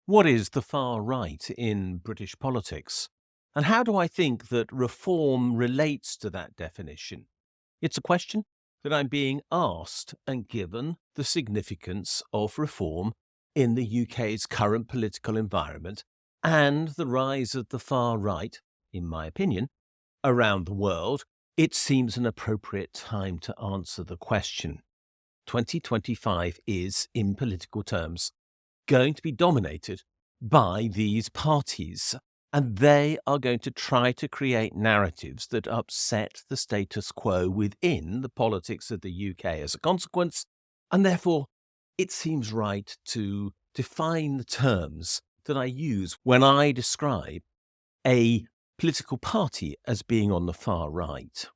What is the far right in British politics? And how do I think that reform relates to that definition? It's a question that I'm being asked, and given the significance of reform in the UK's current political environment and the rise of the far right, in my opinion, around the world, it seems an appropriate time to answer the question. 2025 is, in political terms, going to be dominated by these parties, and they are going to try to create narratives that upset the status quo within the politics of the UK as a consequence, and therefore it seems right to define the terms that I use when I describe a political party as being on the far right.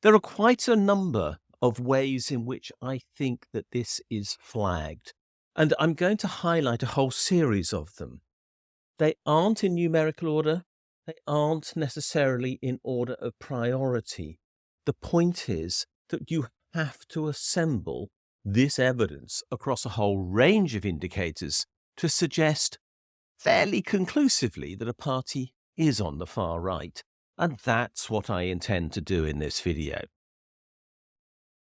There are quite a number of ways in which I think that this is flagged, and I'm going to highlight a whole series of them. They aren't in numerical order. They aren't necessarily in order of priority. The point is that you have to assemble this evidence across a whole range of indicators to suggest fairly conclusively that a party is on the far right, and that's what I intend to do in this video.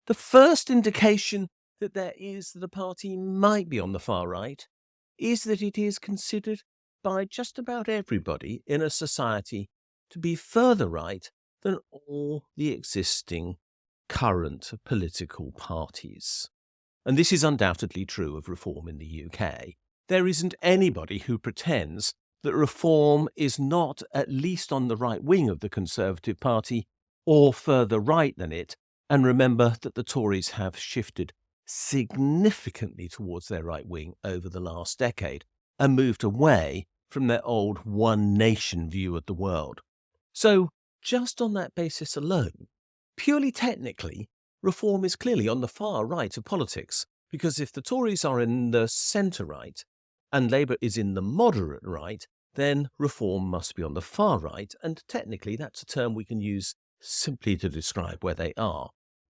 The first indication that there is that a party might be on the far right is that it is considered by just about everybody in a society to be further right than all the existing current political parties. And this is undoubtedly true of reform in the UK. There isn't anybody who pretends that reform is not at least on the right wing of the Conservative Party or further right than it. And remember that the Tories have shifted significantly towards their right wing over the last decade and moved away from their old one nation view of the world. So just on that basis alone, purely technically, reform is clearly on the far right of politics, because if the Tories are in the centre right and Labour is in the moderate right, then reform must be on the far right, and technically that's a term we can use simply to describe where they are.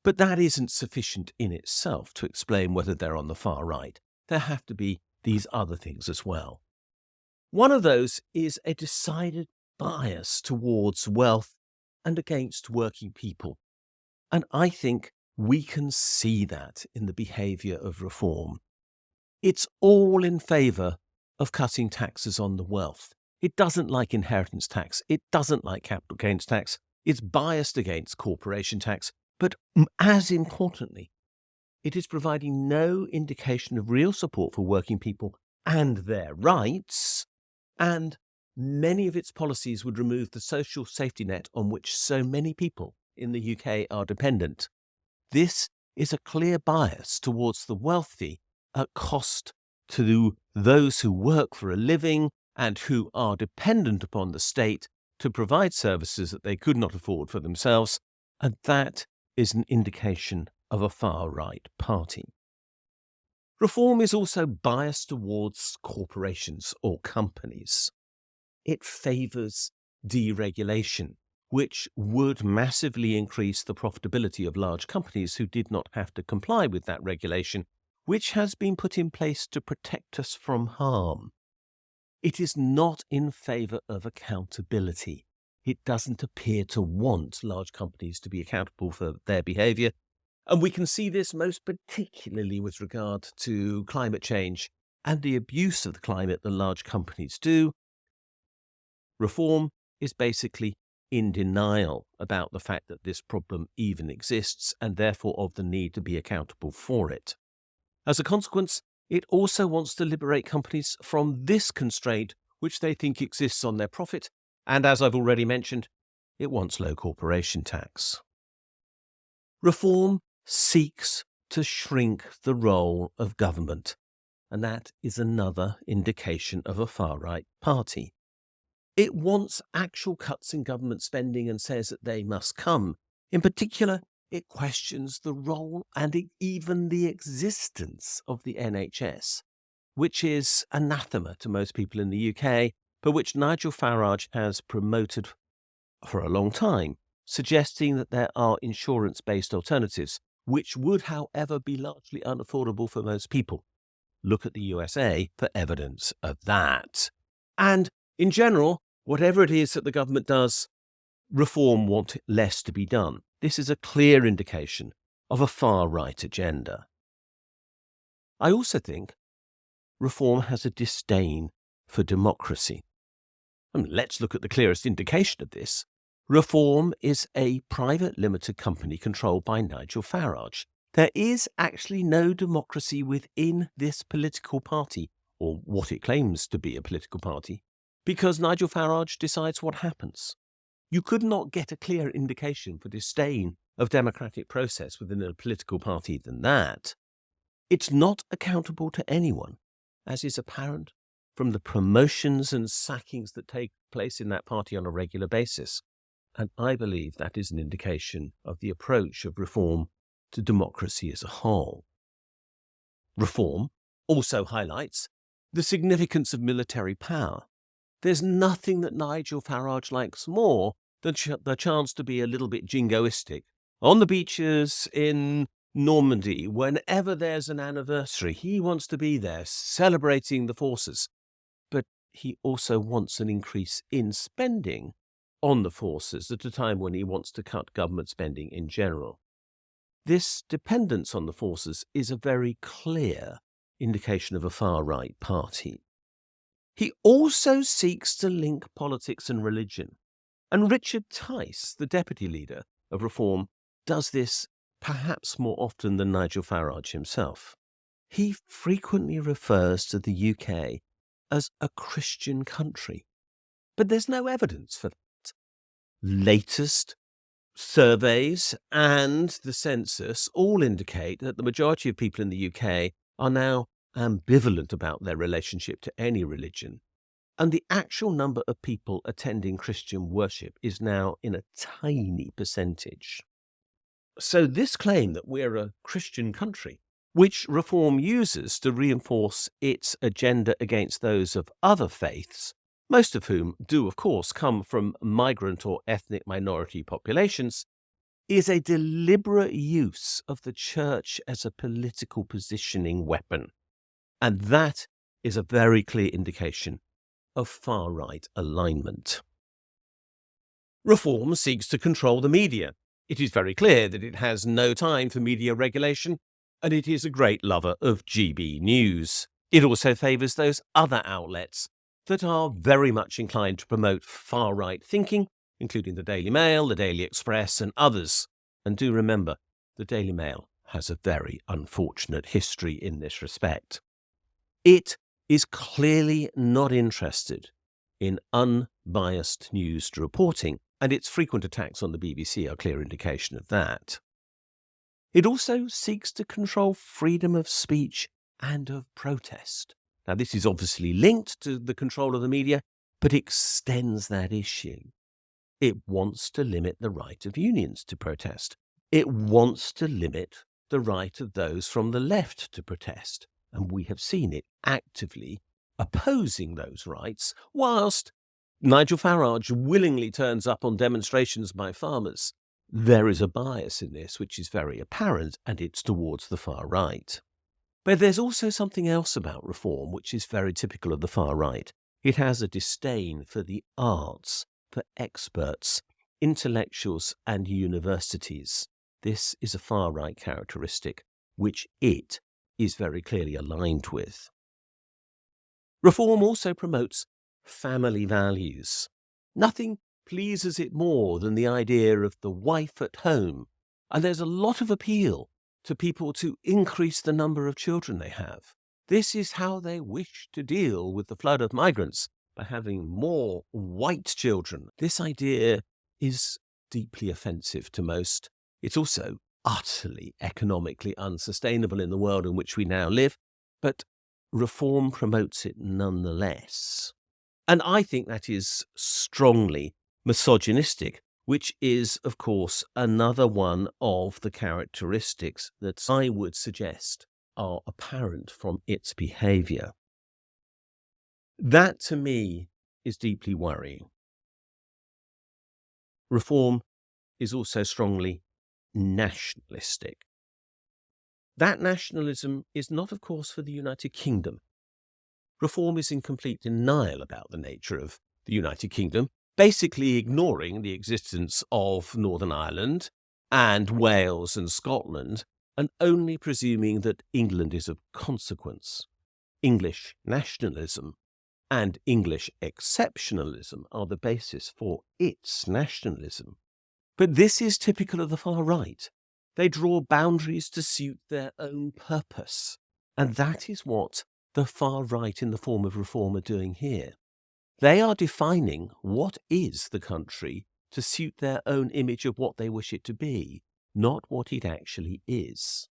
But that isn't sufficient in itself to explain whether they're on the far right. There have to be these other things as well. One of those is a decided bias towards wealth and against working people. And I think we can see that in the behaviour of reform. It's all in favour of cutting taxes on the wealth. It doesn't like inheritance tax. It doesn't like capital gains tax. It's biased against corporation tax. But as importantly, it is providing no indication of real support for working people and their rights, and many of its policies would remove the social safety net on which so many people in the UK are dependent. This is a clear bias towards the wealthy at cost to those who work for a living and who are dependent upon the state to provide services that they could not afford for themselves, and that is an indication of a far-right party. Reform is also biased towards corporations or companies. It favours deregulation, which would massively increase the profitability of large companies who did not have to comply with that regulation, which has been put in place to protect us from harm. It is not in favour of accountability. It doesn't appear to want large companies to be accountable for their behaviour. And we can see this most particularly with regard to climate change and the abuse of the climate that large companies do. Reform is basically in denial about the fact that this problem even exists and therefore of the need to be accountable for it. As a consequence, it also wants to liberate companies from this constraint which they think exists on their profit. And as I've already mentioned, it wants low corporation tax. Reform seeks to shrink the role of government, and that is another indication of a far-right party. It wants actual cuts in government spending and says that they must come. In particular, it questions the role and even the existence of the NHS, which is anathema to most people in the UK, but which Nigel Farage has promoted for a long time, suggesting that there are insurance-based alternatives, which would, however, be largely unaffordable for most people. look at the USA for evidence of that. And in general, whatever it is that the government does, reform want less to be done. This is a clear indication of a far-right agenda. I also think reform has a disdain for democracy. Let's look at the clearest indication of this. Reform is a private limited company controlled by Nigel Farage. There is actually no democracy within this political party, or what it claims to be a political party, because Nigel Farage decides what happens. You could not get a clearer indication for disdain of democratic process within a political party than that. It's not accountable to anyone, as is apparent from the promotions and sackings that take place in that party on a regular basis. And I believe that is an indication of the approach of reform to democracy as a whole. Reform also highlights the significance of military power. There's nothing that Nigel Farage likes more than the chance to be a little bit jingoistic. On the beaches in Normandy, whenever there's an anniversary, he wants to be there celebrating the forces. But he also wants an increase in spending on the forces at a time when he wants to cut government spending in general. This dependence on the forces is a very clear indication of a far-right party. He also seeks to link politics and religion. And Richard Tice, the deputy leader of Reform, does this perhaps more often than Nigel Farage himself. He frequently refers to the UK as a Christian country. But there's no evidence for that. Latest surveys and the census all indicate that the majority of people in the UK are now ambivalent about their relationship to any religion. And the actual number of people attending Christian worship is now in a tiny percentage. So this claim that we're a Christian country, which Reform uses to reinforce its agenda against those of other faiths, most of whom do, of course, come from migrant or ethnic minority populations, is a deliberate use of the church as a political positioning weapon. And that is a very clear indication of far-right alignment. Reform seeks to control the media. It is very clear that it has no time for media regulation, and it is a great lover of GB News. It also favours those other outlets that are very much inclined to promote far-right thinking, including the Daily Mail, the Daily Express, and others. And do remember, the Daily Mail has a very unfortunate history in this respect. It is clearly not interested in unbiased news reporting, and its frequent attacks on the BBC are a clear indication of that. It also seeks to control freedom of speech and of protest. Now, this is obviously linked to the control of the media, but extends that issue. It wants to limit the right of unions to protest. It wants to limit the right of those from the left to protest. And we have seen it actively opposing those rights, whilst Nigel Farage willingly turns up on demonstrations by farmers. There is a bias in this which is very apparent, and it's towards the far right. But there's also something else about Reform which is very typical of the far right. It has a disdain for the arts, for experts, intellectuals, and universities. This is a far right characteristic which it is very clearly aligned with. Reform also promotes family values. Nothing pleases it more than the idea of the wife at home, and there's a lot of appeal to people to increase the number of children they have. This is how they wish to deal with the flood of migrants, by having more white children. This idea is deeply offensive to most. It's also utterly economically unsustainable in the world in which we now live, but Reform promotes it nonetheless. And I think that is strongly misogynistic, which is, of course, another one of the characteristics that I would suggest are apparent from its behaviour. That, to me, is deeply worrying. Reform is also strongly nationalistic. That nationalism is not, of course, for the United Kingdom. Reform is in complete denial about the nature of the United Kingdom, basically ignoring the existence of Northern Ireland and Wales and Scotland, and only presuming that England is of consequence. English nationalism and English exceptionalism are the basis for its nationalism. But this is typical of the far right. They draw boundaries to suit their own purpose. And that is what the far right in the form of Reform are doing here. They are defining what is the country to suit their own image of what they wish it to be, not what it actually is.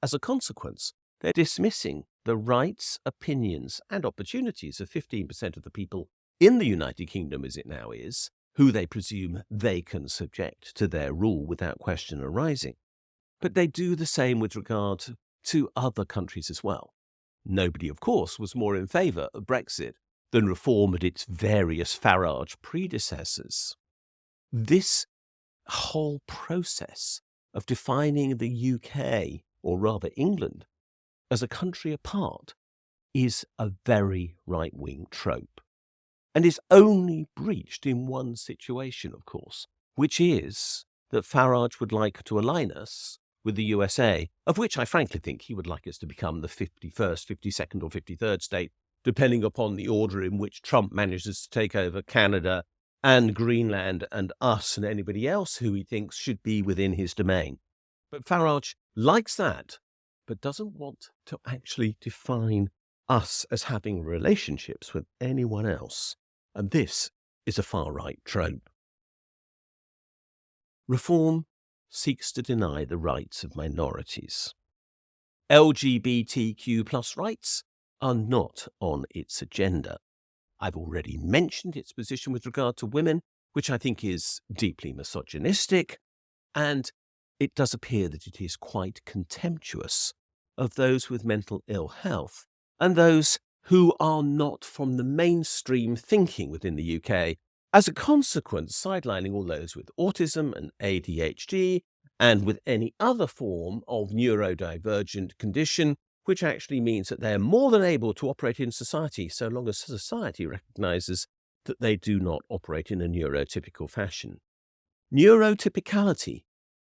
As a consequence, they're dismissing the rights, opinions, and opportunities of 15% of the people in the United Kingdom as it now is, who they presume they can subject to their rule without question arising. But they do the same with regard to other countries as well. Nobody, of course, was more in favour of Brexit than Reform and its various Farage predecessors. This whole process of defining the UK, or rather England, as a country apart is a very right-wing trope, and is only breached in one situation, of course, which is that Farage would like to align us with the USA, of which I frankly think he would like us to become the 51st, 52nd or 53rd state, depending upon the order in which Trump manages to take over Canada and Greenland and us and anybody else who he thinks should be within his domain. But Farage likes that, but doesn't want to actually define us as having relationships with anyone else. And this is a far-right trope. Reform seeks to deny the rights of minorities. LGBTQ plus rights are not on its agenda. I've already mentioned its position with regard to women, which I think is deeply misogynistic, and it does appear that it is quite contemptuous of those with mental ill health and those who are not from the mainstream thinking within the UK, as a consequence sidelining all those with autism and ADHD and with any other form of neurodivergent condition, which actually means that they are more than able to operate in society so long as society recognises that they do not operate in a neurotypical fashion. Neurotypicality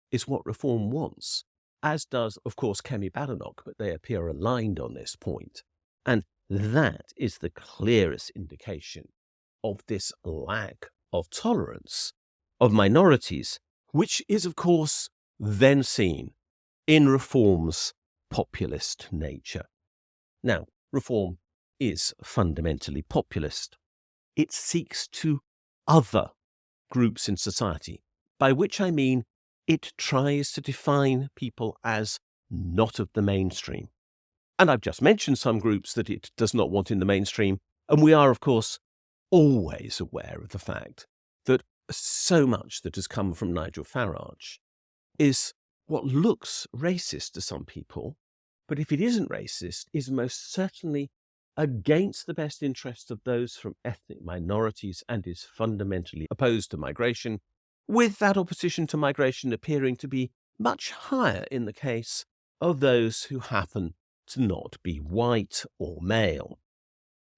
is what Reform wants, as does, of course, Kemi Badenoch, but they appear aligned on this point. And that is the clearest indication of this lack of tolerance of minorities, which is, of course, then seen in Reform's populist nature. Now, Reform is fundamentally populist. It seeks to other groups in society, by which I mean it tries to define people as not of the mainstream. And I've just mentioned some groups that it does not want in the mainstream, and we are, of course, always aware of the fact that so much that has come from Nigel Farage is what looks racist to some people, but if it isn't racist, is most certainly against the best interests of those from ethnic minorities and is fundamentally opposed to migration, with that opposition to migration appearing to be much higher in the case of those who happen to not be white or male.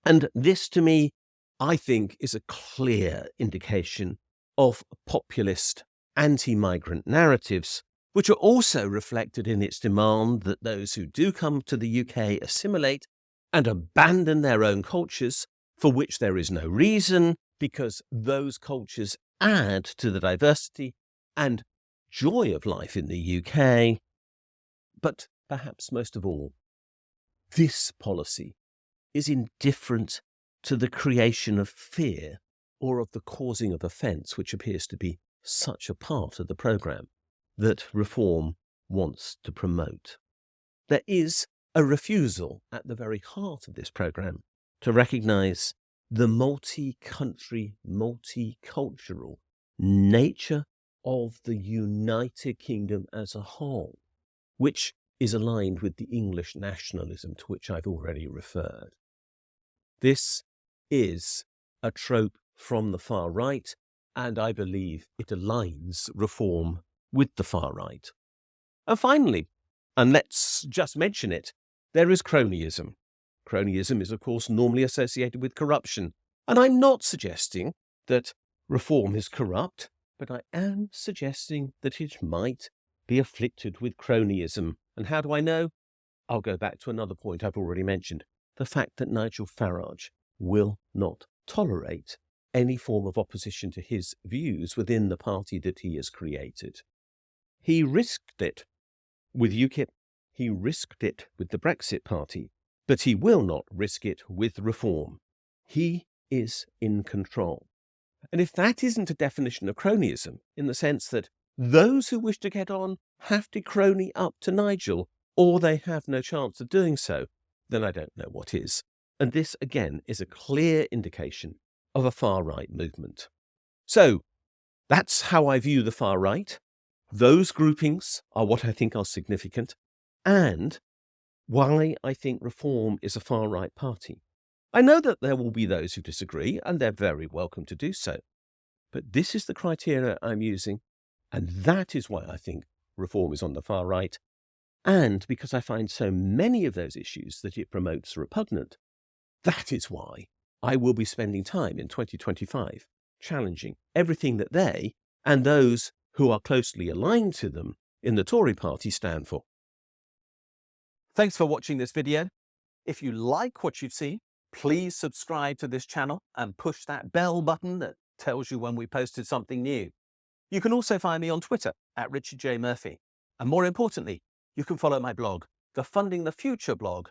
And this, to me, I think, is a clear indication of populist anti-migrant narratives, which are also reflected in its demand that those who do come to the UK assimilate and abandon their own cultures, for which there is no reason, because those cultures add to the diversity and joy of life in the UK. But perhaps most of all, this policy is indifferent to the creation of fear or of the causing of offence, which appears to be such a part of the programme that Reform wants to promote. There is a refusal at the very heart of this programme to recognise the multi-country, multicultural nature of the United Kingdom as a whole, which is aligned with the English nationalism to which I've already referred. This is a trope from the far right, and I believe it aligns Reform with the far right. And finally, And let's just mention it. There is cronyism. Cronyism is, of course, normally associated with corruption. And I'm not suggesting that reform is corrupt, but I am suggesting that it might be afflicted with cronyism. And how do I know? I'll go back to another point I've already mentioned. The fact that Nigel Farage will not tolerate any form of opposition to his views within the party that he has created. He risked it with UKIP. He risked it with the Brexit Party, but he will not risk it with reform. He is in control. And if that isn't a definition of cronyism, in the sense that those who wish to get on have to crony up to Nigel, or they have no chance of doing so, then I don't know what is. And this, again, is a clear indication of a far-right movement. So that's how I view the far right. Those groupings are what I think are significant, and why I think Reform is a far-right party. I know that there will be those who disagree, and they're very welcome to do so. But this is the criteria I'm using, and that is why I think Reform is on the far right, and because I find so many of those issues that it promotes repugnant. That is why I will be spending time in 2025 challenging everything that they and those who are closely aligned to them in the Tory party stand for. Thanks for watching this video. If you like what you've seen, please subscribe to this channel and push that bell button that tells you when we posted something new. You can also find me on Twitter at Richard J. Murphy. And more importantly, you can follow my blog, the Funding the Future blog.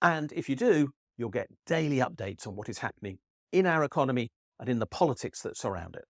And if you do, you'll get daily updates on what is happening in our economy and in the politics that surround it.